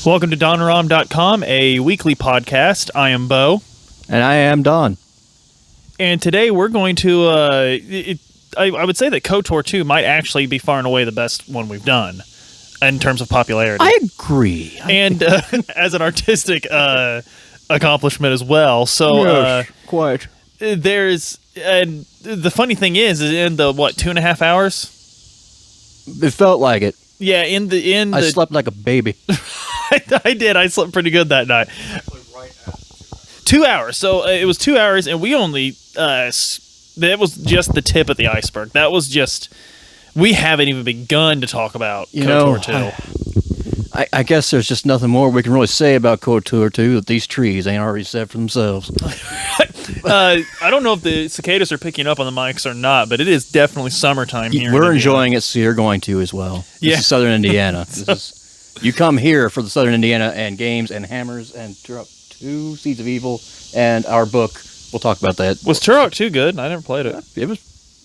Welcome to Donaram.com, a weekly podcast. I am Beau. And I am Don. And today we're going to, I would say that KOTOR 2 might actually be far and away the best one we've done in terms of popularity. I agree. And as an artistic accomplishment as well. So, yes, quite. And the funny thing is in the, 2.5 hours? It felt like it. Yeah, I slept like a baby. I did. I slept pretty good that night. 2 hours. So it was 2 hours, and we only that was just the tip of the iceberg. That was just, we haven't even begun to talk about KOTOR 2. I guess there's just nothing more we can really say about KOTOR 2 that these trees ain't already said for themselves. I don't know if the cicadas are picking up on the mics or not, but it is definitely summertime here. We're enjoying it, so you're going to as well. This is Southern Indiana. You come here for the Southern Indiana and games and hammers and Turok 2, Seeds of Evil, and our book. We'll talk about that. Was Turok 2 good? I never played it. It was,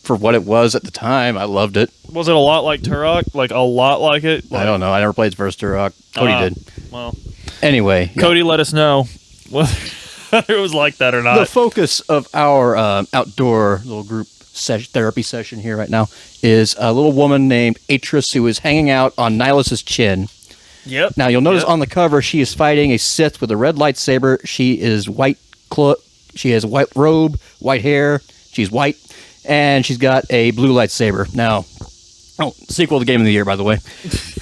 for what it was at the time, I loved it. Was it a lot like Turok? Like a lot like it? I don't know. I never played the first Turok. Cody did. Well, anyway. Cody, let us know whether it was like that or not. The focus of our outdoor little group therapy session here right now is a little woman named Atris who is hanging out on Nihilus's chin. Yep. Now, you'll notice on the cover, she is fighting a Sith with a red lightsaber. She is she has a white robe, white hair. She's white, and she's got a blue lightsaber. Now, sequel to Game of the Year, by the way.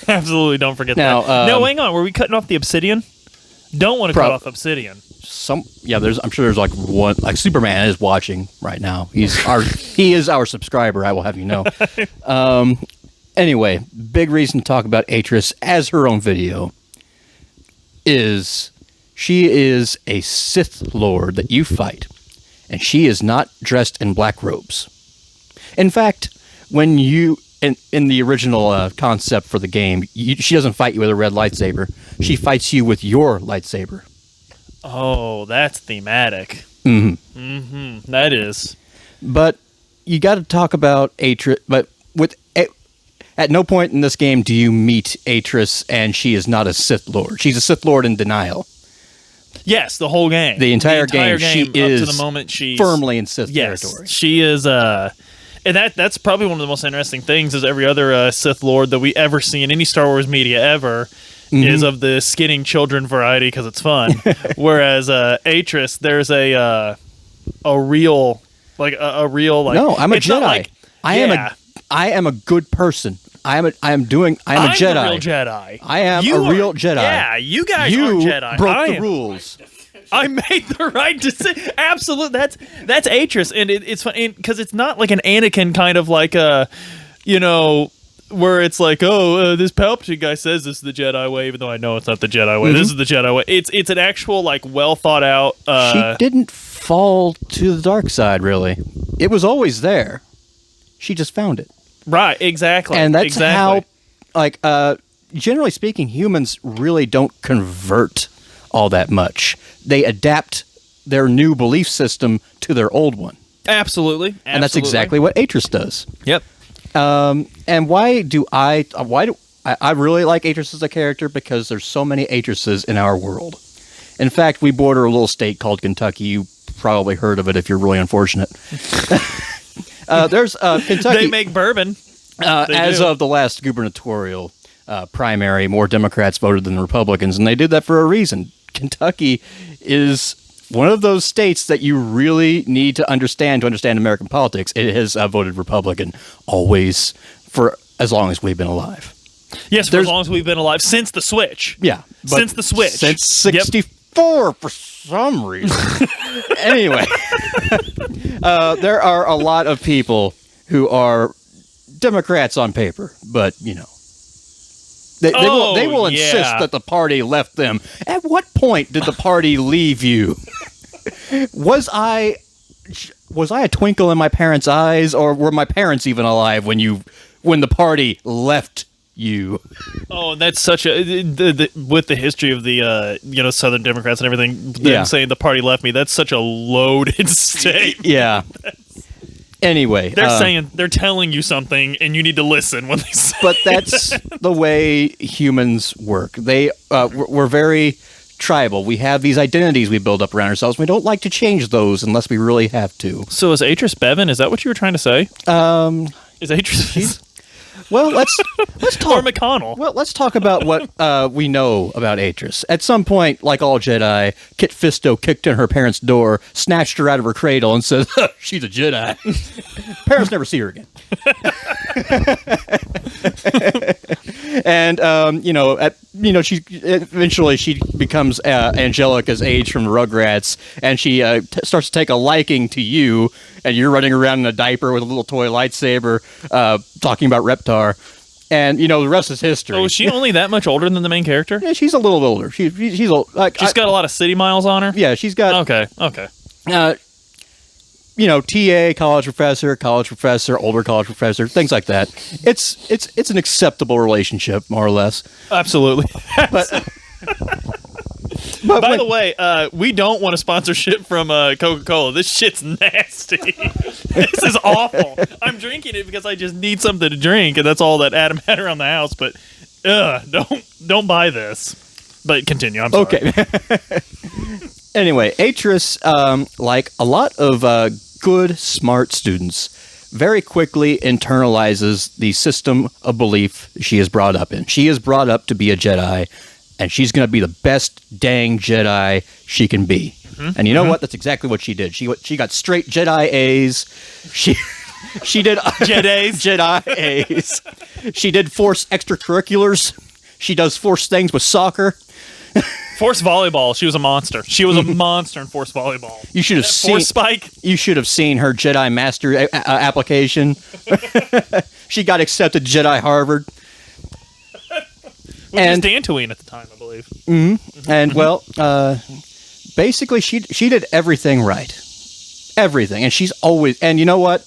Absolutely, don't forget that. No, hang on. Were we cutting off the Obsidian? Don't want to cut off Obsidian. I'm sure there's like one, like Superman is watching right now. He is our subscriber, I will have you know. Anyway, big reason to talk about Atris as her own video is she is a Sith Lord that you fight, and she is not dressed in black robes. In fact, when you, in the original concept for the game, she doesn't fight you with a red lightsaber. She fights you with your lightsaber. Oh, that's thematic. Mm-hmm. Mm-hmm. That is. But you got to talk about Atris, but at no point in this game do you meet Atris, and she is not a Sith Lord. She's a Sith Lord in denial. Yes, the whole game. The entire game, she is up to the moment she's firmly in Sith territory. She is, and that's probably one of the most interesting things is every other Sith Lord that we ever see in any Star Wars media ever is of the skinning children variety because it's fun. Whereas Atris, there's a real No, I'm a Jedi. I am a good person. I'm a Jedi. A real Jedi. I am a real Jedi. Yeah, you guys are Jedi. Broke the rules. I made the right decision. Absolutely, that's Atris, and it's fun because it's not like an Anakin kind of like where it's like, this Palpatine guy says this is the Jedi way, even though I know it's not the Jedi way. Mm-hmm. This is the Jedi way. It's an actual like well thought out. She didn't fall to the dark side, really. It was always there. She just found it. Right, exactly. And that's how, like, generally speaking, humans really don't convert all that much. They adapt their new belief system to their old one. Absolutely. And that's exactly what Atris does. Yep. And why do I really like Atris as a character? Because there's so many Atrises in our world. In fact, we border a little state called Kentucky. You probably heard of it if you're really unfortunate. There's Kentucky. They make bourbon. As of the last gubernatorial primary, more Democrats voted than Republicans, and they did that for a reason. Kentucky is one of those states that you really need to understand American politics. It has voted Republican always for as long as we've been alive. Yes, for as long as we've been alive since the switch. Yeah, since the switch. Since 64 for some reason. Anyway, there are a lot of people who are Democrats on paper, but they will insist that the party left them. At what point did the party leave you? Was I a twinkle in my parents' eyes, or were my parents even alive when the party left you? Oh, that's such a with the history of the Southern Democrats and everything. Them saying the party left me. That's such a loaded statement. Yeah. Anyway, they're telling you something, and you need to listen when they say. But that's the way humans work. We're very tribal. We have these identities we build up around ourselves. We don't like to change those unless we really have to. So is Atris Bevan? Is that what you were trying to say? Is Atris? Well, let's talk. Or McConnell. Well, let's talk about what we know about Atris. At some point, like all Jedi, Kit Fisto kicked in her parents' door, snatched her out of her cradle, and said, "She's a Jedi." Parents never see her again. And she eventually she becomes Angelica's age from Rugrats, and she starts to take a liking to you, and you're running around in a diaper with a little toy lightsaber, talking about Reptar, and the rest is history. Oh, is she only that much older than the main character? Yeah, she's a little older. She's old. She's got a lot of city miles on her. Yeah, she's got. Okay. TA, college professor, older college professor, things like that. It's an acceptable relationship, more or less. Absolutely. But by the way, we don't want a sponsorship from Coca-Cola. This shit's nasty. This is awful. I'm drinking it because I just need something to drink, and that's all that Adam had around the house. But don't buy this. But continue. I'm sorry. Okay. Anyway, Atris, like a lot of good, smart students, very quickly internalizes the system of belief she is brought up in. She is brought up to be a Jedi, and she's going to be the best dang Jedi she can be. Mm-hmm. And you know what? That's exactly what she did. She got straight Jedi A's. She did Jedi A's. She did Force extracurriculars. She does Force things with soccer. Force volleyball. She was a monster. She was a monster in Force volleyball. You should have seen Force spike. You should have seen her Jedi Master application. She got accepted to Jedi Harvard. Which was Dantooine at the time, I believe. Mm-hmm. Mm-hmm. And well, basically, she did everything right, everything, and she's always. And you know what?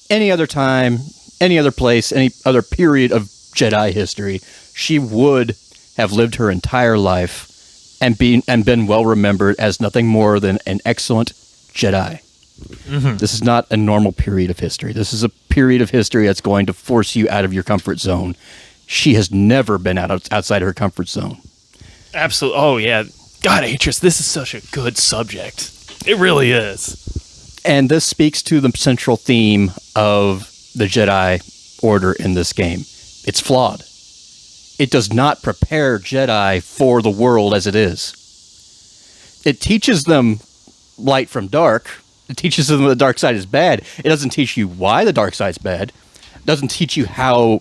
Any other time, any other place, any other period of Jedi history, she would have lived her entire life and been well remembered as nothing more than an excellent Jedi. Mm-hmm. This is not a normal period of history. This is a period of history that's going to force you out of your comfort zone. She has never been outside her comfort zone. Absolutely. Oh, yeah. God, Atris, this is such a good subject. It really is. And this speaks to the central theme of the Jedi Order in this game. It's flawed. It does not prepare Jedi for the world as it is. It teaches them light from dark. It teaches them the dark side is bad. It doesn't teach you why the dark side's bad. It doesn't teach you how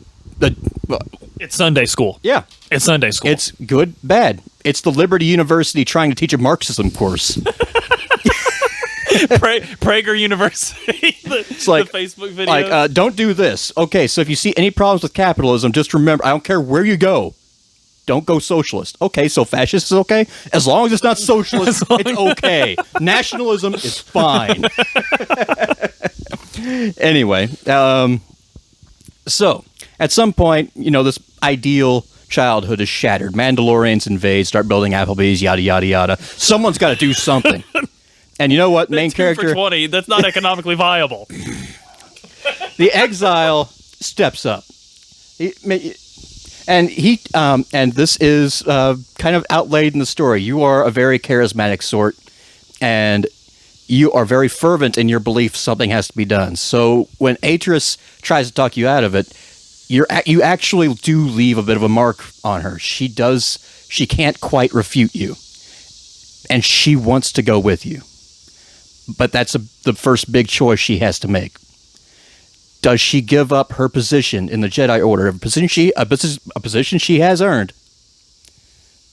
it's Sunday school. Yeah. It's Sunday school. It's good, bad. It's the Liberty University trying to teach a Marxism course. Prager University. It's like the Facebook video. Like, don't do this. Okay, so if you see any problems with capitalism, just remember, I don't care where you go, don't go socialist. Okay, so fascist is okay? As long as it's not socialist, it's okay. Nationalism is fine. Anyway, so at some point, this ideal childhood is shattered. Mandalorians invade, start building Applebee's, yada, yada, yada. Someone's got to do something. And you know what? Main character... for 20. That's not economically viable. The exile steps up. And this is kind of outlaid in the story. You are a very charismatic sort, and you are very fervent in your belief something has to be done. So when Atris tries to talk you out of it, you actually do leave a bit of a mark on her. She can't quite refute you, and she wants to go with you. But that's the first big choice she has to make. Does she give up her position in the Jedi Order, a position she has earned,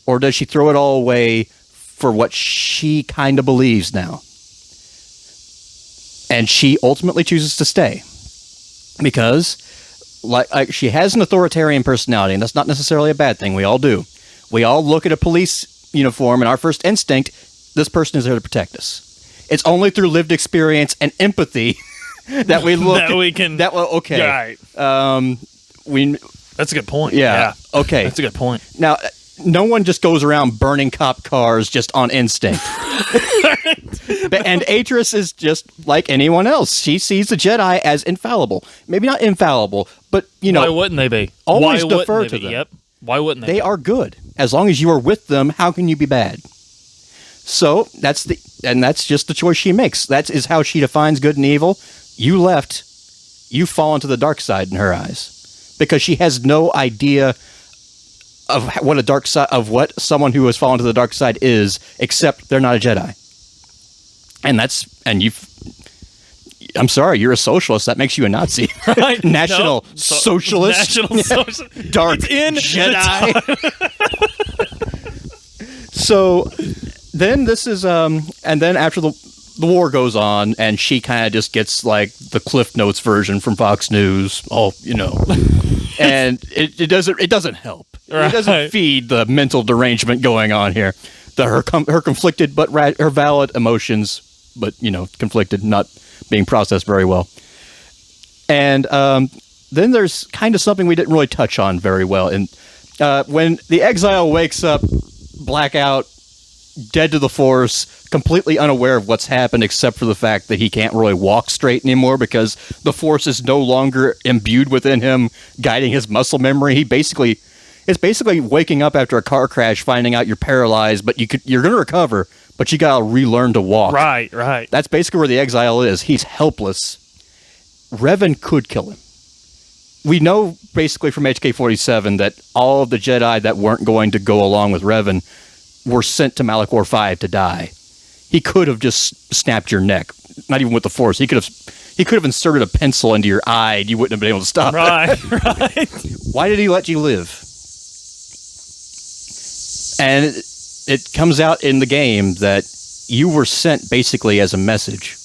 or does she throw it all away for what she kind of believes now? And she ultimately chooses to stay because, like she has an authoritarian personality, and that's not necessarily a bad thing. We all do. We all look at a police uniform, and our first instinct: this person is there to protect us. It's only through lived experience and empathy that we look. Okay. Right. That's a good point. Yeah. Okay. That's a good point. Now, no one just goes around burning cop cars just on instinct. And Atris is just like anyone else. She sees the Jedi as infallible. Maybe not infallible, but, Why wouldn't they be? always Why defer wouldn't to they be? them. Yep. Why wouldn't they? They are good. As long as you are with them, how can you be bad? So that's just the choice she makes. That is how she defines good and evil. You left, you fall into the dark side in her eyes, because she has no idea of what a dark side, of what someone who has fallen to the dark side is, except they're not a Jedi. I'm sorry, you're a socialist. That makes you a Nazi. Right. National No. Socialist. National Socialist. Dark It's in Jedi. So then this is and then after the war goes on, and she kind of just gets like the Cliff Notes version from Fox News, and it doesn't help. Right. It doesn't feed the mental derangement going on here. Her conflicted but her valid emotions, but conflicted, not being processed very well. And then there's kind of something we didn't really touch on very well. And when the exile wakes up, blackout, dead to the Force, completely unaware of what's happened, except for the fact that he can't really walk straight anymore because the Force is no longer imbued within him, guiding his muscle memory. It's basically waking up after a car crash, finding out you're paralyzed, but you're going to recover, but you got to relearn to walk. Right. That's basically where the exile is. He's helpless. Revan could kill him. We know basically from HK-47 that all of the Jedi that weren't going to go along with Revan were sent to Malachor 5 to die. He could have just snapped your neck, not even with the Force. He could have inserted a pencil into your eye, and you wouldn't have been able to stop it. Right. Why did he let you live? And it comes out in the game that you were sent basically as a message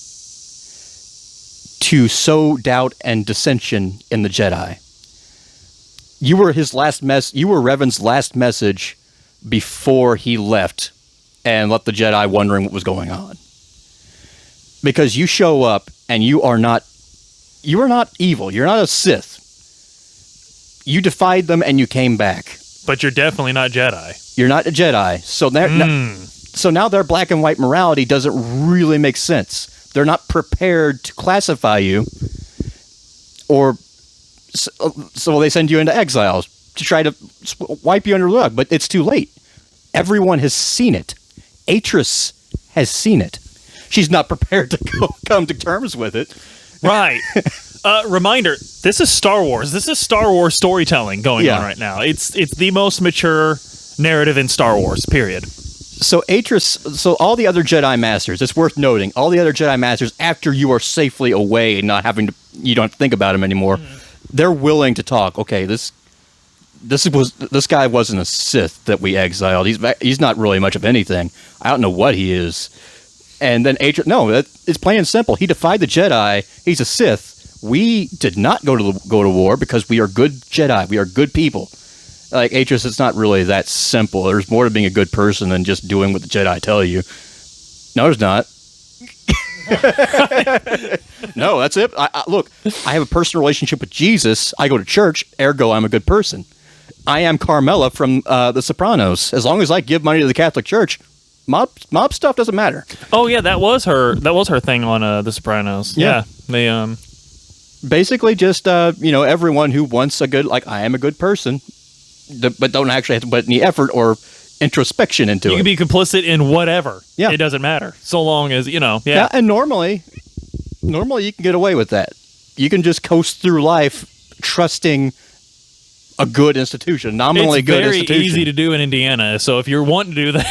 to sow doubt and dissension in the Jedi. You were you were Revan's last message before he left and left the Jedi wondering what was going on. Because you show up and you are not evil. You're not a Sith. You defied them and you came back. But you're definitely not Jedi. You're not a Jedi. So now their black and white morality doesn't really make sense. They're not prepared to classify you, or so they send you into exile to try to wipe you under the rug. But it's too late. Everyone has seen it. Atris has seen it. She's not prepared to come to terms with it. Right. Reminder, this is Star Wars. This is Star Wars storytelling going on right now. It's the most mature narrative in Star Wars, period. So so all the other Jedi Masters, it's worth noting, all the other Jedi Masters, after you are safely away and you don't have to think about them anymore, they're willing to talk. Okay, this guy wasn't a Sith that we exiled. He's not really much of anything. I don't know what he is. And then it's plain and simple. He defied the Jedi. He's a Sith. We did not go to war because we are good Jedi. We are good people. Like Atris, it's not really that simple. There's more to being a good person than just doing what the Jedi tell you. No, there's not. No, that's it. Look, I have a personal relationship with Jesus. I go to church, ergo I'm a good person. I am Carmela from The Sopranos. As long as I give money to the Catholic Church, mob stuff doesn't matter. Oh yeah, that was her thing on The Sopranos. Yeah. They basically just everyone who wants a good, like, I am a good person, but don't actually have to put any effort or introspection into it. You can be complicit in whatever. Yeah. It doesn't matter. So long as, Yeah, and normally you can get away with that. You can just coast through life trusting a good institution, nominally good institution. It's very easy to do in Indiana, so if you're wanting to do that,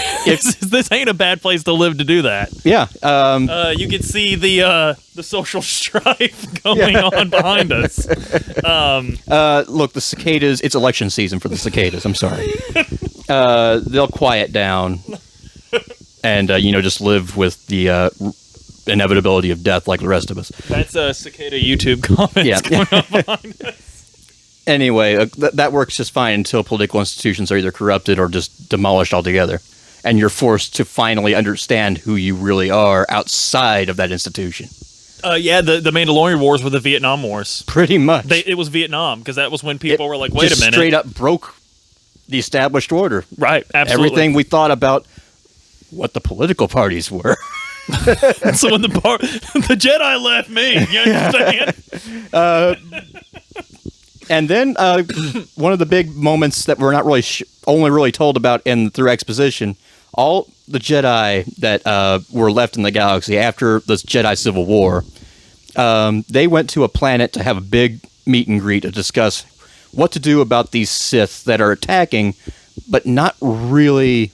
this ain't a bad place to live to do that. Yeah. You can see the social strife going on behind us. Look, the cicadas, it's election season for the cicadas, I'm sorry. They'll quiet down and, just live with the inevitability of death like the rest of us. That's a cicada YouTube comment going on behind us. Anyway, that works just fine until political institutions are either corrupted or just demolished altogether. And you're forced to finally understand who you really are outside of that institution. The Mandalorian Wars were the Vietnam Wars. Pretty much. It was Vietnam, because that was when people were like, wait a minute. Straight up broke the established order. Right, absolutely. Everything we thought about what the political parties were. So when the Jedi left me, you understand? And then one of the big moments that we're not really only really told about through exposition, all the Jedi that were left in the galaxy after the Jedi Civil War, they went to a planet to have a big meet and greet to discuss what to do about these Sith that are attacking, but not really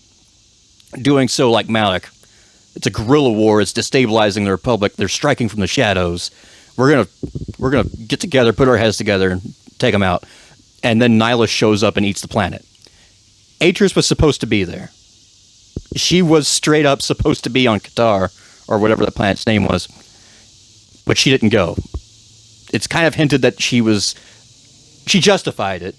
doing so like Malak. It's a guerrilla war. It's destabilizing the Republic. They're striking from the shadows. We're gonna get together, put our heads together, and take them out. And then Nyla shows up and eats the planet. Atris was supposed to be there. She was straight up supposed to be on KOTOR, or whatever the planet's name was, but she didn't go. It's kind of hinted that she justified it.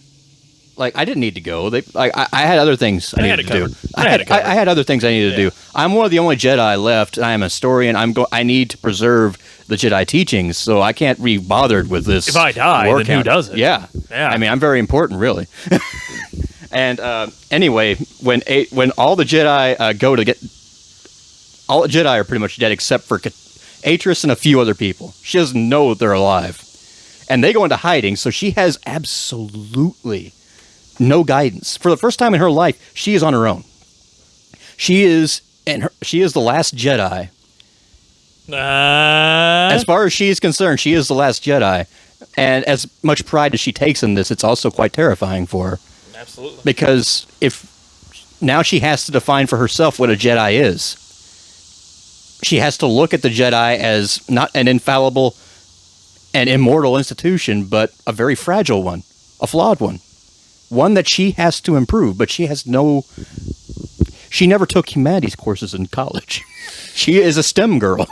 Like, I didn't need to go. I had other things I needed to do. I had other things I needed to do. I'm one of the only Jedi left. I am a historian. I need to preserve the Jedi teachings, so I can't be bothered with this. If I die, then who does it? Yeah. I mean, I'm very important, really. And anyway, when all the Jedi go to get... All the Jedi are pretty much dead except for Atris and a few other people. She doesn't know they're alive. And they go into hiding, so she has absolutely no guidance. For the first time in her life, she is on her own. She is the last Jedi. As far as she is concerned, she is the last Jedi. And as much pride as she takes in this, it's also quite terrifying for her. Absolutely. Because now she has to define for herself what a Jedi is. She has to look at the Jedi as not an infallible and immortal institution, but a very fragile one, a flawed one. One that she has to improve, but she never took humanities courses in college. She is a STEM girl.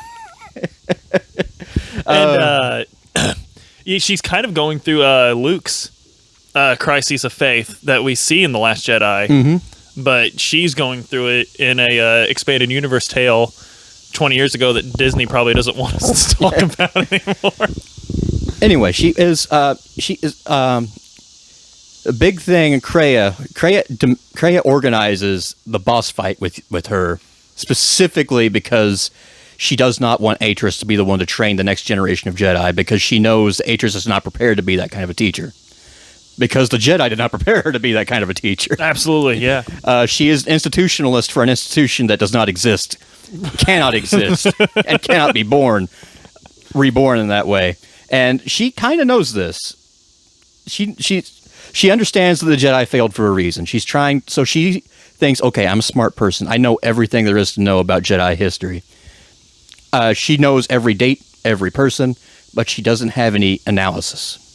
And she's kind of going through Luke's crises of faith that we see in The Last Jedi, but she's going through it in a expanded universe tale 20 years ago that Disney probably doesn't want us to talk about anymore. Anyway, she is a big thing. Kreia organizes the boss fight with her specifically because she does not want Atris to be the one to train the next generation of Jedi, because she knows Atris is not prepared to be that kind of a teacher. Because the Jedi did not prepare her to be that kind of a teacher. Absolutely, yeah. She is an institutionalist for an institution that does not exist, cannot exist, and cannot be reborn in that way. And she kind of knows this. She understands that the Jedi failed for a reason. She's trying, so she thinks, okay, I'm a smart person. I know everything there is to know about Jedi history. She knows every date, every person, but she doesn't have any analysis.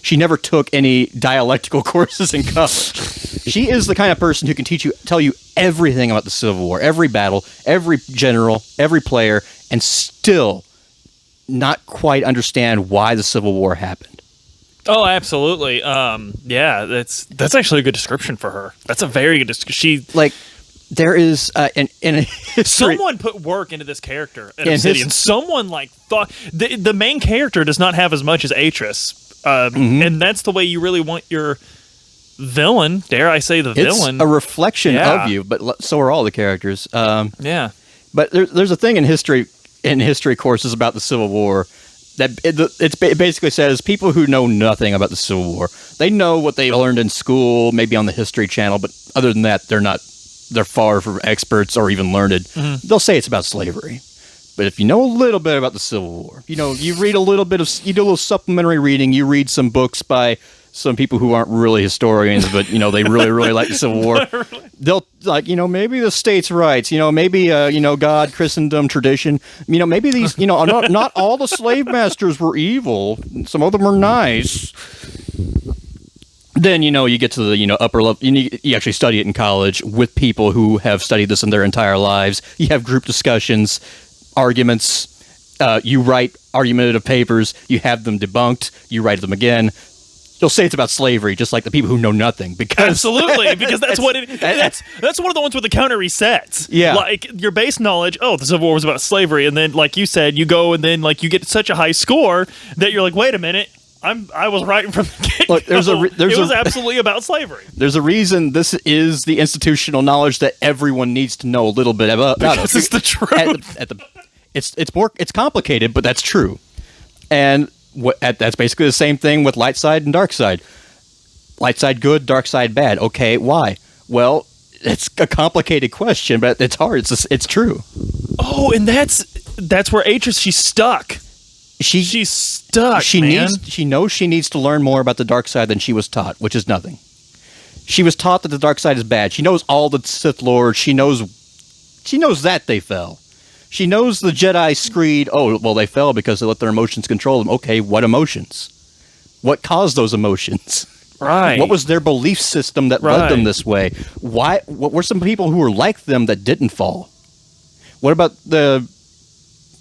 She never took any dialectical courses in college. She is the kind of person who can tell you everything about the Civil War, every battle, every general, every player, and still not quite understand why the Civil War happened. Oh, absolutely. Yeah, that's actually a good description for her. That's a very good description. There is in history, someone put work into this character in Obsidian. Someone thought the main character does not have as much as Atris. And that's the way you really want your villain. Dare I say the villain? It's a reflection of you, but so are all the characters. Yeah. But there's a thing in history courses about the Civil War that it basically says people who know nothing about the Civil War, they know what they learned in school, maybe on the History Channel, but other than that, they're far from experts or even learned. Mm-hmm. They'll say it's about slavery. But if you know a little bit about the Civil War, you read a little bit you do a little supplementary reading, you read some books by some people who aren't really historians, but, they really, really like the Civil War. They'll, maybe the states' rights, maybe, God, Christendom, tradition, maybe these, not all the slave masters were evil. Some of them were nice. Then, you get to the, upper level, you actually study it in college with people who have studied this in their entire lives. You have group discussions, arguments, you write argumentative papers, you have them debunked, you write them again. You'll say it's about slavery, just like the people who know nothing. Absolutely, because that's what it. That's one of the ones with the counter resets. Yeah, like your base knowledge. Oh, the Civil War was about slavery, and then, like you said, you go and then you get such a high score that you're like, wait a minute, I was right from the get Look, it was absolutely about slavery. There's a reason this is the institutional knowledge that everyone needs to know a little bit about. Because it's the truth. It's complicated, but that's true. And that's basically the same thing with light side and dark side. Light side good, dark side bad. Okay, why? Well, it's a complicated question, but it's hard. It's true. Oh, and that's where Atris, she's stuck. She's stuck. She knows she needs to learn more about the dark side than she was taught, which is nothing. She was taught that the dark side is bad. She knows all the Sith Lords. She knows that they fell. She knows the Jedi screed. Oh, well, they fell because they let their emotions control them. Okay, what emotions? What caused those emotions? Right. What was their belief system that led them this way? What were some people who were like them that didn't fall? What about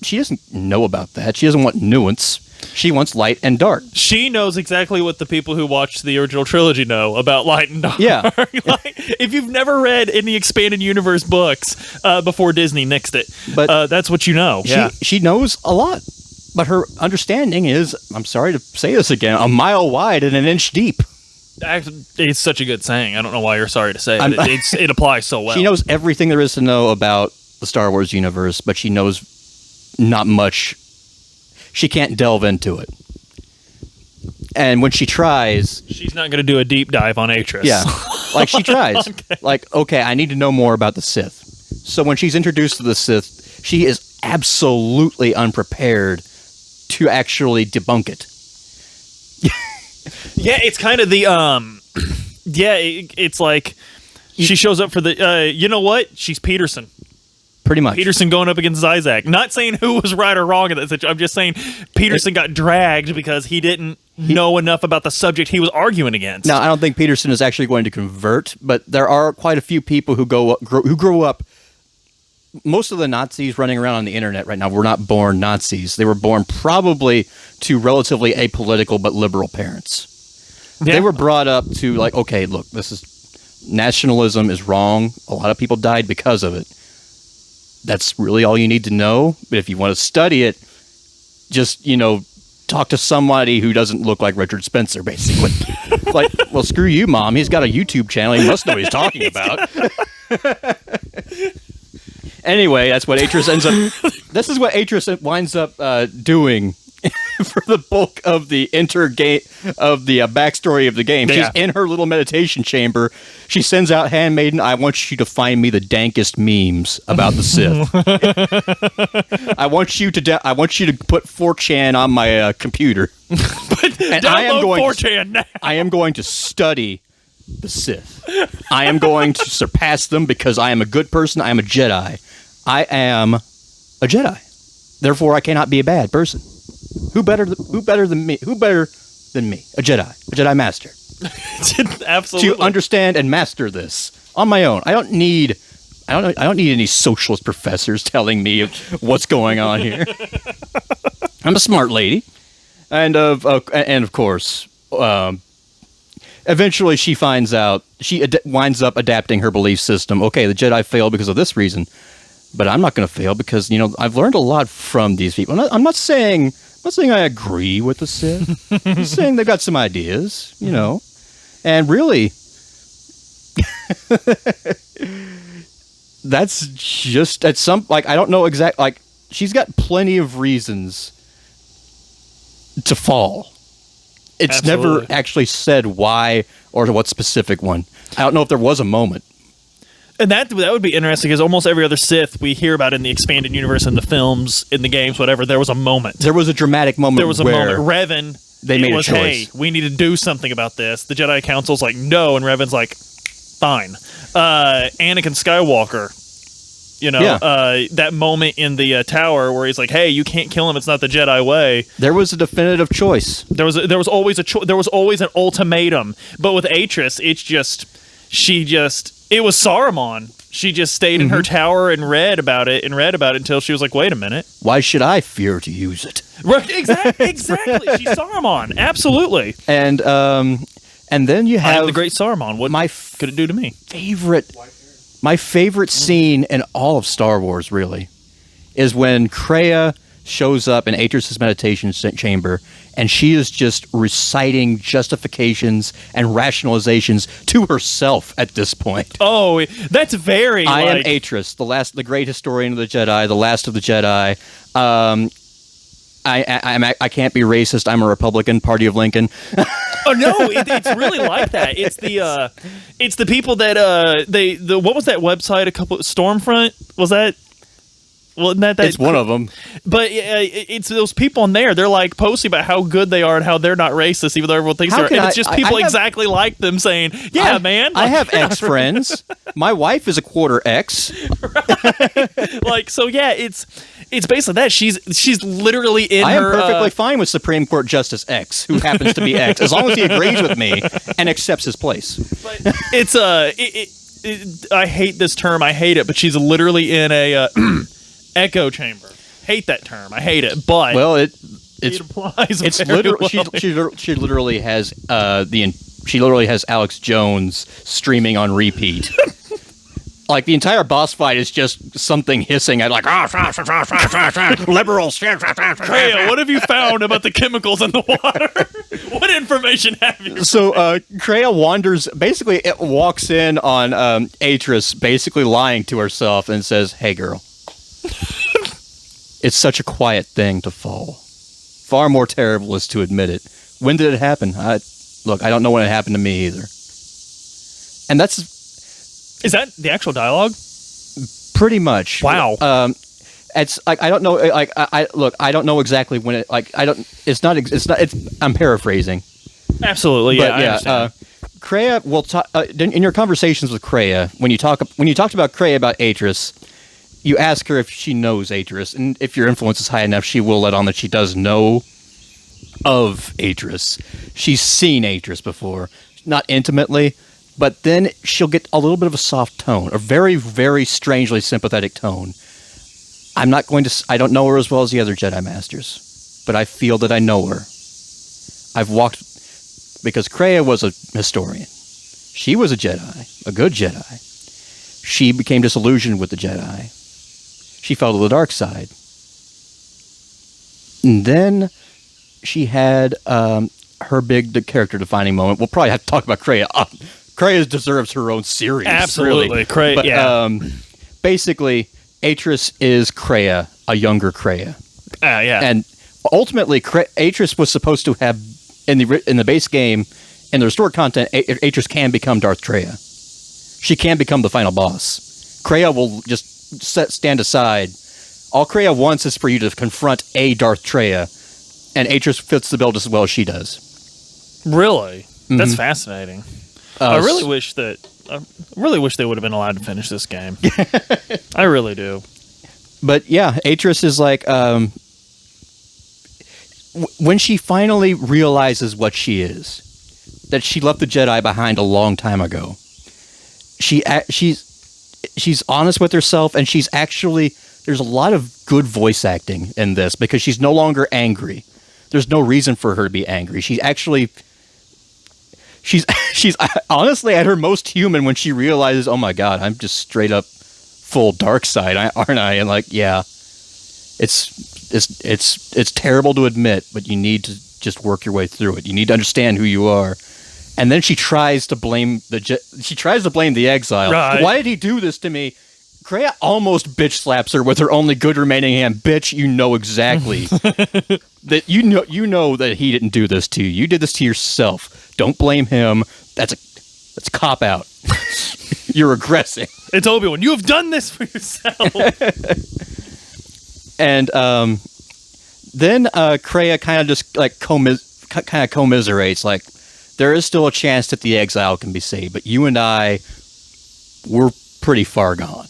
she doesn't know about that. She doesn't want nuance. She wants light and dark. She knows exactly what the people who watched the original trilogy know about light and dark. Yeah. If you've never read any expanded universe books before Disney nixed it, but that's what you know. She knows a lot. But her understanding is, I'm sorry to say this again, a mile wide and an inch deep. It's such a good saying. I don't know why you're sorry to say it. It applies so well. She knows everything there is to know about the Star Wars universe, but she knows not much. She can't delve into it. And when she tries... She's not going to do a deep dive on Atris. Yeah. Like, she tries. Okay, I need to know more about the Sith. So when she's introduced to the Sith, she is absolutely unprepared to actually debunk it. Yeah, it's kind of the... it's like... She shows up for the... you know what? She's Peterson. Pretty much. Peterson going up against Isaac. Not saying who was right or wrong in that situation. I'm just saying Peterson got dragged because he didn't know enough about the subject he was arguing against. Now, I don't think Peterson is actually going to convert, but there are quite a few people who grew up. Most of the Nazis running around on the internet right now were not born Nazis. They were born probably to relatively apolitical but liberal parents. Yeah. They were brought up to like, okay, look, nationalism is wrong. A lot of people died because of it. That's really all you need to know. But if you want to study it, just, talk to somebody who doesn't look like Richard Spencer, basically. Like, well, screw you, Mom. He's got a YouTube channel. He must know what he's talking about. Anyway, that's what Atris ends up... This is what Atris winds up doing for the bulk of the backstory of the game. Yeah. She's in her little meditation chamber. She sends out Handmaiden, I want you to find me the dankest memes about the Sith. I want you to put 4chan on my computer. And I am going 4chan now. I am going to study the Sith. I am going to surpass them because I am a good person. I am a Jedi. I am a Jedi. Therefore, I cannot be a bad person. Who better than me? Who better than me? A Jedi Master. Absolutely. To understand and master this on my own. I don't need any socialist professors telling me what's going on here. I'm a smart lady, and of course, eventually she finds out. She winds up adapting her belief system. Okay, the Jedi failed because of this reason, but I'm not going to fail because I've learned a lot from these people. I'm not saying I agree with the Sith. I'm just saying they've got some ideas, and really, that's just at some I don't know exactly. She's got plenty of reasons to fall. It's Absolutely. never actually said why or to what specific one. I don't know if there was a moment. And that would be interesting, because almost every other Sith we hear about in the expanded universe, in the films, in the games, whatever, there was a moment. There was a dramatic moment. There was a moment. Revan, they made a choice. Hey, we need to do something about this. The Jedi Council's like, no, and Revan's like, fine. Anakin Skywalker, that moment in the tower where he's like, hey, you can't kill him. It's not the Jedi way. There was a definitive choice. There was always there was always an ultimatum. But with Atris, it was Saruman. She just stayed in her tower and read about it until she was like, wait a minute. Why should I fear to use it? Right, exactly. She's Saruman. Absolutely. And then you have... I am the great Saruman. What could it do to me? My favorite scene in all of Star Wars, really, is when Kreia shows up in Atris' meditation chamber, and she is just reciting justifications and rationalizations to herself at this point. Oh, that's very. I am Atris, the great historian of the Jedi, the last of the Jedi. I can't be racist. I'm a Republican, Party of Lincoln. Oh no, it's really like that. It's the people that what was that website? Stormfront, was that? Well, isn't that it's one of them. But it's those people in there. They're like posting about how good they are and how they're not racist, even though everyone thinks they're. And it's just people exactly like them saying, "Yeah, man." I have X friends. My wife is a quarter X. Right. Like, so yeah, it's basically that. She's literally in I her. am perfectly fine with Supreme Court Justice X, who happens to be X, as long as he agrees with me and accepts his place. But it's I hate this term. I hate it. But she's literally in a. Echo chamber. Hate that term. I hate it. But it applies. It's very literally well. she literally has she literally has Alex Jones streaming on repeat. Like the entire boss fight is just something hissing at like liberals. Kreia, what have you found about the chemicals in the water? What information have you? So Kreia walks in on Atris, basically lying to herself, and says, "Hey, girl." It's such a quiet thing to fall. Far more terrible is to admit it. When did it happen? I don't know when it happened to me either. And is that the actual dialogue? Pretty much. Wow. It's like I don't know. Like I don't know exactly when it. Like I don't. It's not. I'm paraphrasing. Absolutely. Yeah. But yeah. I understand. Kreia will talk in your conversations with Kreia when you talked about Kreia about Atris. You ask her if she knows Atris, and if your influence is high enough, she will let on that she does know of Atris. She's seen Atris before, not intimately, but then she'll get a little bit of a soft tone, a very, very strangely sympathetic tone. I don't know her as well as the other Jedi Masters, but I feel that I know her. Because Kreia was a historian. She was a Jedi, a good Jedi. She became disillusioned with the Jedi. She fell to the dark side. And then she had her big character-defining moment. We'll probably have to talk about Kreia. Kreia deserves her own series. Absolutely. Really. Kreia, but, yeah. Basically, Atris is Kreia, a younger Kreia. Yeah. And ultimately, Atris was supposed to have, in the base game, in the restored content, Atris can become Darth Treya. She can become the final boss. Kreia will just stand aside. All Kreia wants is for you to confront a Darth Treya, and Atris fits the bill just as well as she does. Really? Mm-hmm. That's fascinating. I really wish they would have been allowed to finish this game. I really do. But yeah, Atris is like when she finally realizes what she is, that she left the Jedi behind a long time ago. She's honest with herself, and there's a lot of good voice acting in this because she's no longer angry. There's no reason for her to be angry. She's honestly at her most human when she realizes, oh my God, I'm just straight up full dark side, aren't I? And like, yeah, it's terrible to admit, but you need to just work your way through it. You need to understand who you are. And then she tries to blame the exile. Right. Why did he do this to me? Kreia almost bitch slaps her with her only good remaining hand. Bitch, you know exactly that you know that he didn't do this to you. You did this to yourself. Don't blame him. That's a cop out. You're aggressing. It's Obi-Wan. You have done this for yourself. And then Kreia kind of just like commiserates, like, there is still a chance that the exile can be saved, but you and I, we're pretty far gone.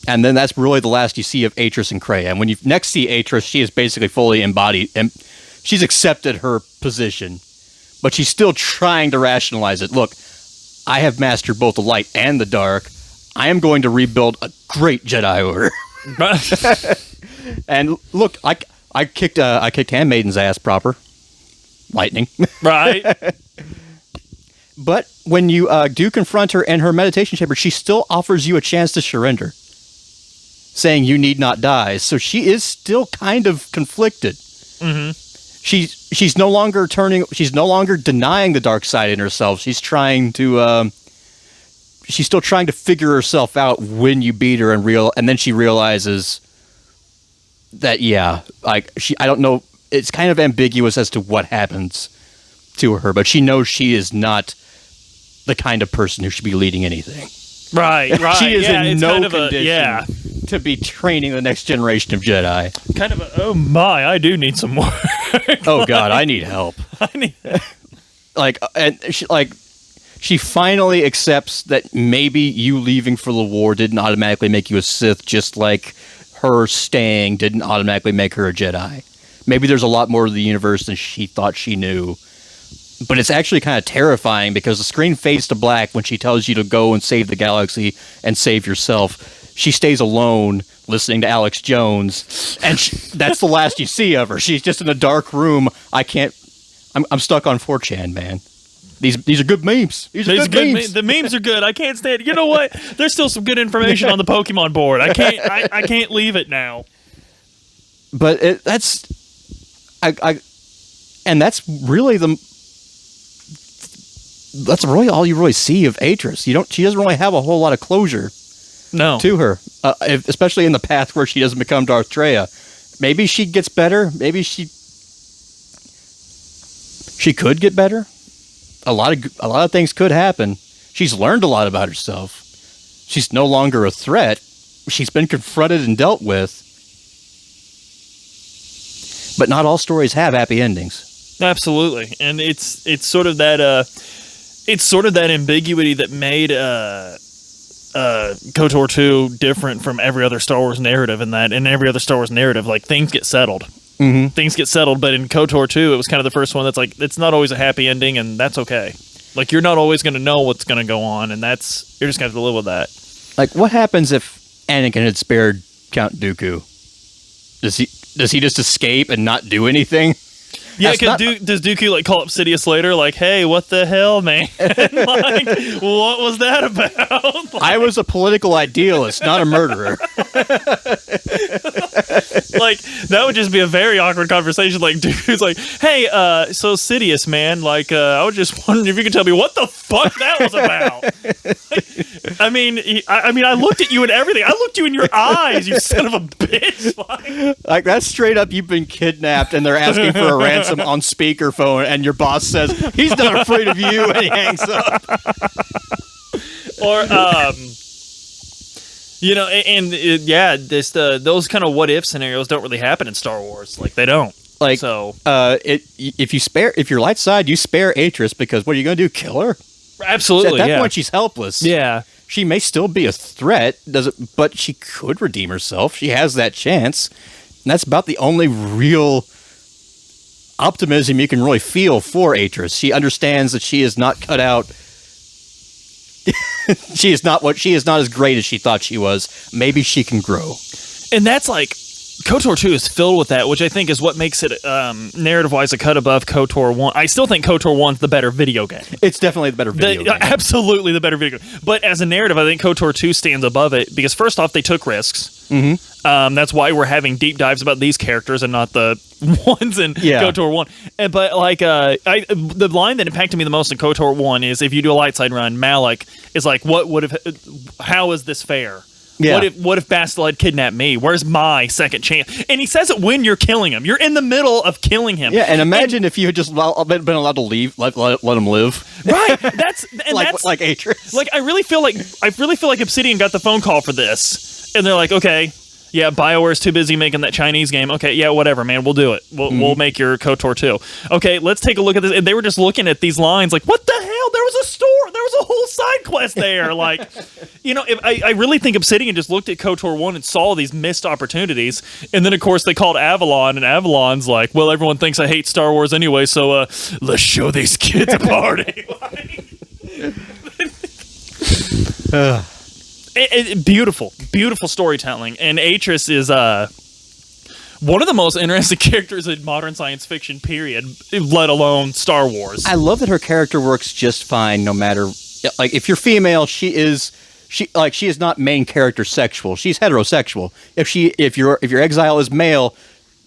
And then that's really the last you see of Atris and Kreia. And when you next see Atris, she is basically fully embodied, and she's accepted her position, but she's still trying to rationalize it. Look, I have mastered both the light and the dark. I am going to rebuild a great Jedi Order. And look, I kicked Handmaiden's ass proper. Lightning. Right. But when you do confront her in her meditation chamber, she still offers you a chance to surrender. saying you need not die. So she is still kind of conflicted. Mm-hmm. She's no longer denying the dark side in herself. She's still trying to figure herself out when you beat her and then she realizes that I don't know, it's kind of ambiguous as to what happens to her, but she knows she is not the kind of person who should be leading anything. Right. She is in no kind of condition to be training the next generation of Jedi. Kind of oh my, I do need some more. Oh God, I need help. She finally accepts that maybe you leaving for the war didn't automatically make you a Sith, just like her staying didn't automatically make her a Jedi. Maybe there's a lot more to the universe than she thought she knew. But it's actually kind of terrifying because the screen fades to black when she tells you to go and save the galaxy and save yourself. She stays alone listening to Alex Jones, and that's the last you see of her. She's just in a dark room. I'm stuck on 4chan, man. These are good memes. These are good memes. The memes are good. I can't stand it. You know what? There's still some good information on the Pokemon board. I can't leave it now. But that's really all you really see of Atris. She doesn't really have a whole lot of closure. No. To her, especially in the path where she doesn't become Darth Treya. Maybe she gets better. Maybe she could get better. A lot of things could happen. She's learned a lot about herself. She's no longer a threat. She's been confronted and dealt with. But not all stories have happy endings. Absolutely, and it's sort of that ambiguity that made KOTOR 2 different from every other Star Wars narrative. In every other Star Wars narrative, like, things get settled. Mm-hmm. Things get settled, but in KOTOR 2, it was kind of the first one that's like, it's not always a happy ending, and that's okay. Like, you're not always going to know what's going to go on, and you're just going to have to live with that. Like, what happens if Anakin had spared Count Dooku? Does he just escape and not do anything? Yeah, does Dooku like call up Sidious later, like, "Hey, what the hell, man? Like, what was that about?" Like, I was a political idealist, not a murderer. Like, that would just be a very awkward conversation. Like, Dooku's like, "Hey, so Sidious, man, like, I was just wondering if you could tell me what the fuck that was about." Like, I mean, I looked at you and everything. I looked you in your eyes, you son of a bitch. Like, that's straight up. You've been kidnapped, and they're asking for a ransom on speakerphone, and your boss says he's not afraid of you, and he hangs up. Or those kind of what if scenarios don't really happen in Star Wars. Like, they don't. Like, so if you're light side, you spare Atris, because what are you going to do? Kill her? Absolutely. At that point, she's helpless. Yeah. She may still be a threat, but she could redeem herself. She has that chance, and that's about the only real optimism you can really feel for Atris. She understands that she is not cut out. She is not as great as she thought she was. Maybe she can grow. And that's like, KOTOR 2 is filled with that, which I think is what makes it narrative-wise a cut above KOTOR 1. I still think KOTOR 1's the better video game. It's definitely the better video game. Absolutely the better video game. But as a narrative, I think KOTOR 2 stands above it, because first off, they took risks. Mm-hmm. That's why we're having deep dives about these characters and not the ones in KOTOR 1. But like, the line that impacted me the most in KOTOR 1 is, if you do a light side run, Malik is like, how is this fair? Yeah. What if Bastila had kidnapped me? Where's my second chance? And he says it when you're killing him. You're in the middle of killing him. Yeah, and imagine if you had just been allowed to leave, let him live. Right. That's Atris. Like, I really feel like Obsidian got the phone call for this, and they're like, okay, yeah, BioWare's too busy making that Chinese game. Okay, yeah, whatever, man, we'll do it. We'll make your KOTOR 2. Okay, let's take a look at this. And they were just looking at these lines like, what the hell? There was a store. There was a whole side quest there. Like, I really think Obsidian just looked at KOTOR 1 and saw these missed opportunities. And then, of course, they called Avalon, and Avalon's like, well, everyone thinks I hate Star Wars anyway, so let's show these kids a party. Beautiful storytelling, and Atris is one of the most interesting characters in modern science fiction, period, let alone Star Wars. I love that her character works just fine, no matter, like, if you're female, she she is not main character sexual. She's heterosexual. If your exile is male,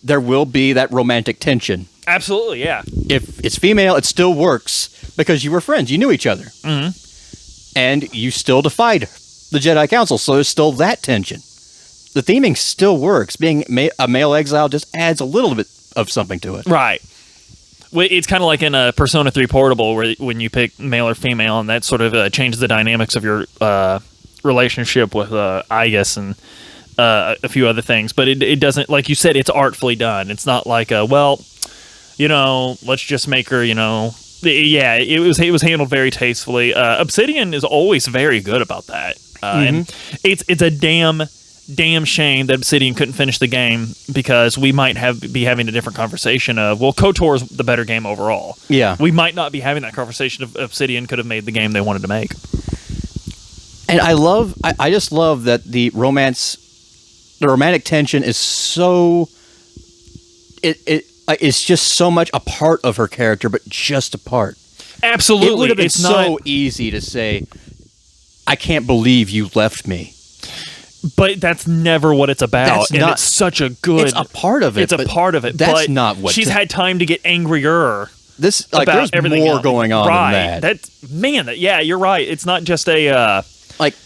there will be that romantic tension. Absolutely, yeah. If it's female, it still works because you were friends. You knew each other. Mm-hmm. And you still defied the Jedi Council, so there's still that tension. The theming still works. Being a male exile just adds a little bit of something to it. Right. It's kind of like in a Persona 3 Portable, where when you pick male or female, and that sort of changes the dynamics of your relationship with Igus and a few other things. But it doesn't, like you said, it's artfully done. It's not like, let's just make her, Yeah, it was handled very tastefully. Obsidian is always very good about that. And it's a damn shame that Obsidian couldn't finish the game, because we might be having a different conversation of, well, KOTOR is the better game overall. Yeah. We might not be having that conversation if Obsidian could have made the game they wanted to make. And I just love that the romantic tension is so, it's just so much a part of her character, but just a part. Absolutely. It would have been so easy to say, I can't believe you left me. But that's never what it's about. It's such a good... It's a part of it. It's a part of it. That's not what... She's had time to get angrier. There's more going on than that. Yeah, you're right. It's not just a...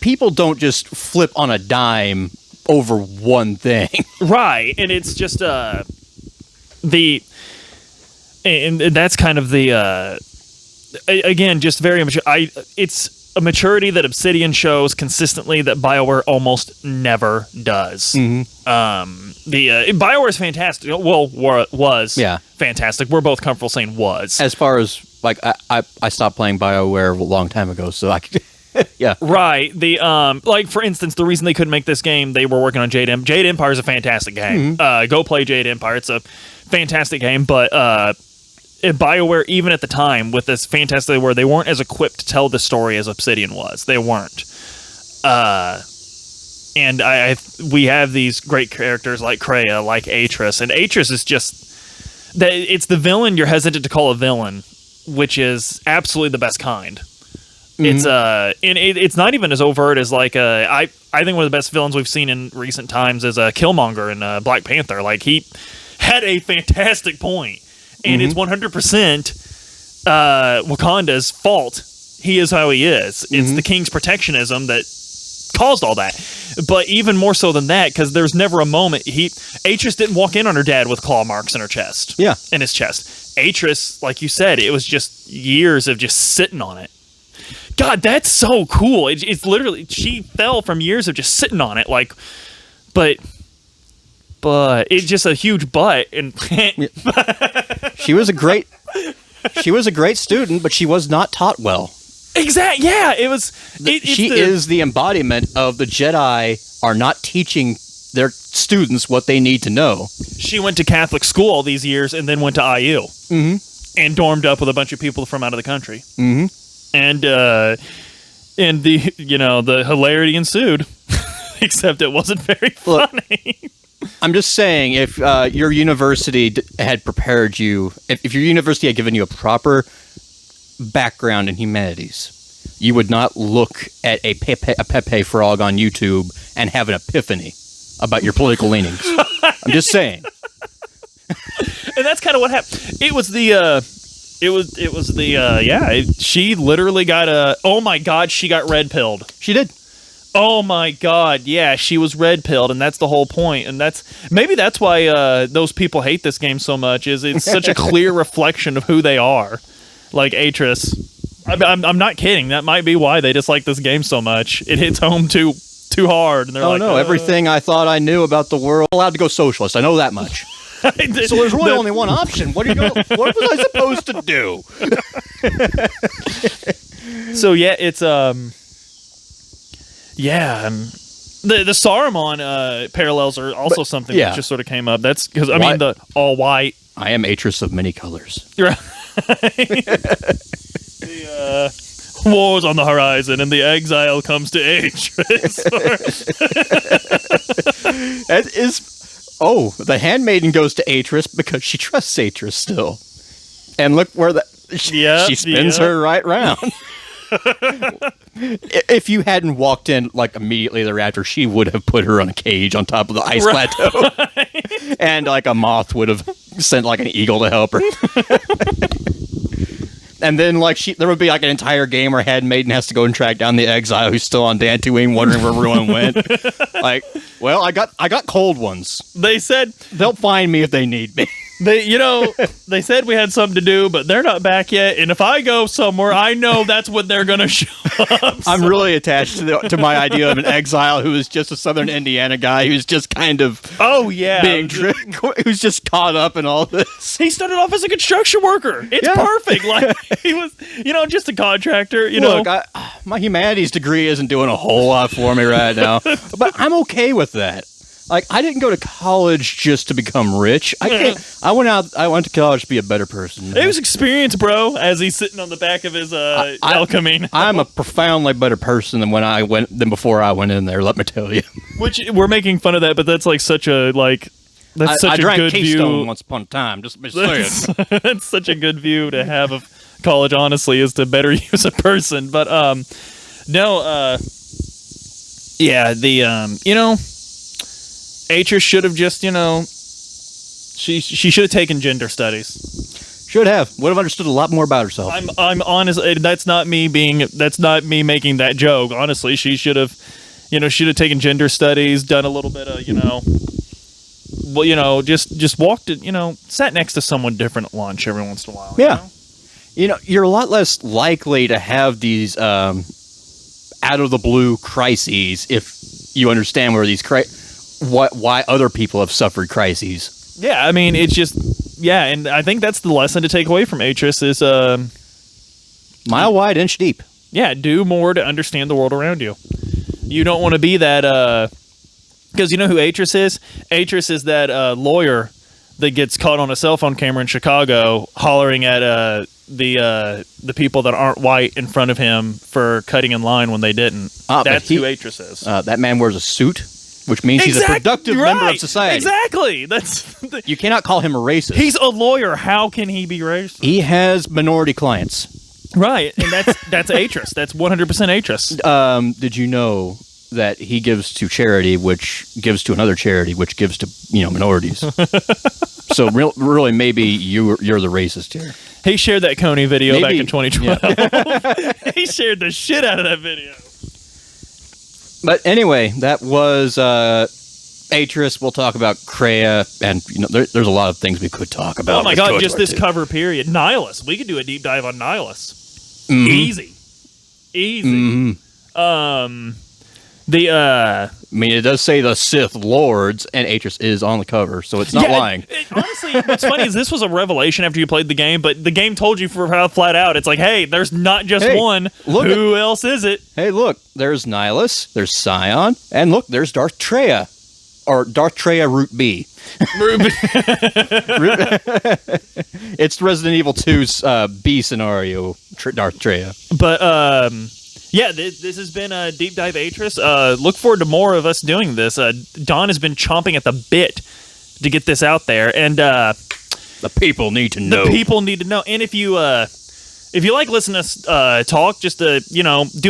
people don't just flip on a dime over one thing. Right. And it's just and that's kind of the... again, just very much... It's a maturity that Obsidian shows consistently that BioWare almost never does. Mm-hmm. BioWare is fantastic. Well, was fantastic. We're both comfortable saying was. As far as I stopped playing BioWare a long time ago, so I could. Yeah. Right. For instance, the reason they couldn't make this game, they were working on Jade Empire. Jade Empire is a fantastic game. Mm-hmm. Go play Jade Empire. It's a fantastic game, but BioWare, even at the time, with this fantastic, where they weren't as equipped to tell the story as Obsidian was. They weren't. And we have these great characters like Kreia, like Atris, and Atris is just that it's the villain you're hesitant to call a villain, which is absolutely the best kind. Mm-hmm. It's not even as overt as I think one of the best villains we've seen in recent times is Killmonger in Black Panther. Like, he had a fantastic point. And it's 100% Wakanda's fault. He is how he is. It's the king's protectionism that caused all that. But even more so than that, because there's never a moment... Atris didn't walk in on her dad with claw marks in her chest. Yeah. In his chest. Atris, like you said, it was just years of just sitting on it. God, that's so cool. It's literally... She fell from years of just sitting on it. But it's just a huge butt, and she was a great student, but she was not taught well. Exactly. Yeah, it was. She is the embodiment of the Jedi are not teaching their students what they need to know. She went to Catholic school all these years, and then went to IU, and dormed up with a bunch of people from out of the country, and the hilarity ensued, except it wasn't very funny. I'm just saying, if your university had prepared you, if your university had given you a proper background in humanities, you would not look at a Pepe frog on YouTube and have an epiphany about your political leanings. I'm just saying. And that's kind of what happened. It was she literally got oh my God, she got red-pilled. She did. Oh my God, yeah, she was red-pilled, and that's the whole point. And that's why those people hate this game so much, is it's such a clear reflection of who they are. Like Atris. I'm not kidding. That might be why they dislike this game so much. It hits home too hard. And they're everything I thought I knew about the world, allowed to go socialist. I know that much. So there's really only one option. What was I supposed to do? So yeah, it's the Saruman parallels are also something that just sort of came up. That's because the all white. I am Atris of many colors. Right. The war's on the horizon, and the exile comes to Atris. That is. Oh, the handmaiden goes to Atris because she trusts Atris still. And look where she spins her right round. If you hadn't walked in like immediately thereafter, she would have put her on a cage on top of the ice plateau, and like a moth would have sent like an eagle to help her. And then, like, there would be like an entire game where Handmaiden has to go and track down the exile who's still on Dantooine, wondering where everyone went. Like, well, I got cold ones. They said they'll find me if they need me. They said we had something to do, but they're not back yet. And if I go somewhere, I know that's when they're going to show up. I'm really attached to my idea of an exile who is just a Southern Indiana guy who's just kind of being who's just caught up in all this. He started off as a construction worker. It's perfect. Like he was, just a contractor. Look, my humanities degree isn't doing a whole lot for me right now, but I'm okay with that. Like, I didn't go to college just to become rich. I went to college to be a better person. It was experience, bro, as he's sitting on the back of his El Camino. I'm a profoundly better person than before I went in there, let me tell you. Which, we're making fun of that, but that's like such a, that's such a drank good Keystone view. Once upon a time, just saying. That's such a good view to have of college, honestly, is to better you as a person. But, Atris should have just, she should have taken gender studies. Should have. Would have understood a lot more about herself. I'm honest. That's not me making that joke. Honestly, she should have, taken gender studies, done a little bit of, just walked it, sat next to someone different at lunch every once in a while. Yeah. You're a lot less likely to have these out of the blue crises if you understand where these why other people have suffered crises. Yeah, I mean, it's just, and I think that's the lesson to take away from Atris is... mile wide, inch deep. Yeah, do more to understand the world around you. You don't want to be that... Because you know who Atris is? Atris is that lawyer that gets caught on a cell phone camera in Chicago hollering at the people that aren't white in front of him for cutting in line when they didn't. That's who Atris is. That man wears a suit, which means he's a productive member of society. Exactly. You cannot call him a racist. He's a lawyer. How can he be racist? He has minority clients. Right, and that's Atris. That's 100% Atris. Did you know that he gives to charity, which gives to another charity, which gives to minorities? So really, maybe you're the racist here. He shared that Coney video back in 2012. Yeah. He shared the shit out of that video. But anyway, that was Atris. We'll talk about Kreia, and there's a lot of things we could talk about. Oh my god, just this cover period. Nihilus. We could do a deep dive on Nihilus. Mm-hmm. Easy. Mm-hmm. I mean, it does say the Sith Lords, and Atris is on the cover, so it's not lying. Honestly, what's funny is this was a revelation after you played the game, but the game told you flat out. It's like, hey, there's not just one. Who else is it? Hey, look, there's Nihilus, there's Scion, and look, there's Darth Treya. Or Darth Treya Root B. It's Resident Evil 2's B scenario, Darth Treya. But, this has been a Deep Dive Atris. Look forward to more of us doing this. Don has been chomping at the bit to get this out there, and the people need to know. The people need to know. And if you like listening to us talk, just do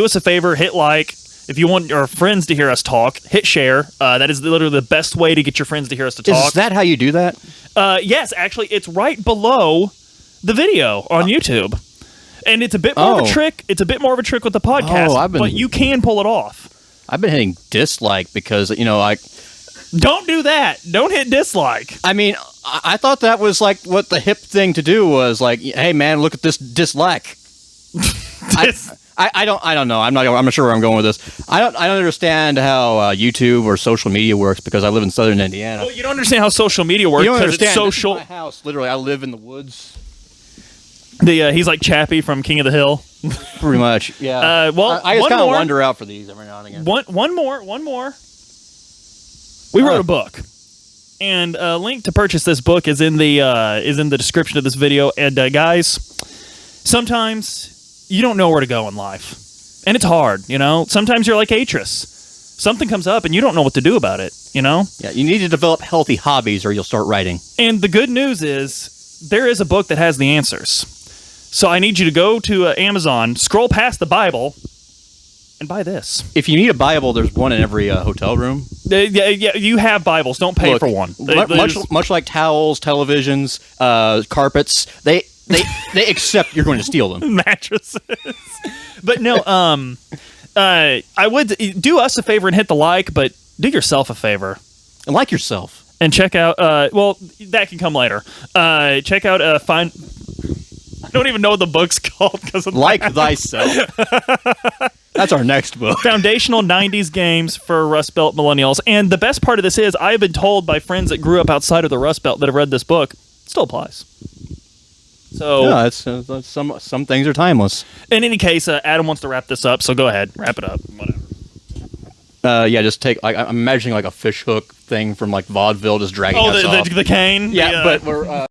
us a favor, hit like. If you want your friends to hear us talk, hit share. That is literally the best way to get your friends to hear us to talk. Is that how you do that? Yes, actually, it's right below the video on YouTube. And it's a bit more of a trick. It's a bit more of a trick with the podcast, but you can pull it off. I've been hitting dislike because, Don't do that. Don't hit dislike. I mean, I thought that was like what the hip thing to do was like, hey man, look at this dislike. I don't know. I'm not sure where I'm going with this. I don't understand how YouTube or social media works because I live in Southern Indiana. Well, you don't understand how social media works because it's social. This is my house, literally. I live in the woods. He's like Chappie from King of the Hill. Pretty much, yeah. I just kind of wander out for these every now and again. One more. We wrote a book, and a link to purchase this book is in the description of this video. And guys, sometimes you don't know where to go in life, and it's hard. Sometimes you're like Atris. Something comes up, and you don't know what to do about it. Yeah, you need to develop healthy hobbies, or you'll start writing. And the good news is there is a book that has the answers. So I need you to go to Amazon, scroll past the Bible, and buy this. If you need a Bible, there's one in every hotel room. Yeah, you have Bibles. Don't pay for one. Much like towels, televisions, carpets, they accept you're going to steal them. Mattresses. But no, I would do us a favor and hit the like, but do yourself a favor. And like yourself. And check out, well, that can come later. Check out, I don't even know what the book's called. Like Thyself. That's our next book. Foundational 90s games for Rust Belt millennials. And the best part of this is, I have been told by friends that grew up outside of the Rust Belt that have read this book, it still applies. So yeah, it's some things are timeless. In any case, Adam wants to wrap this up, so go ahead, wrap it up. Whatever. Yeah, just take. Like, I'm imagining like a fish hook thing from like vaudeville, just dragging us off. The cane. Yeah, but we're.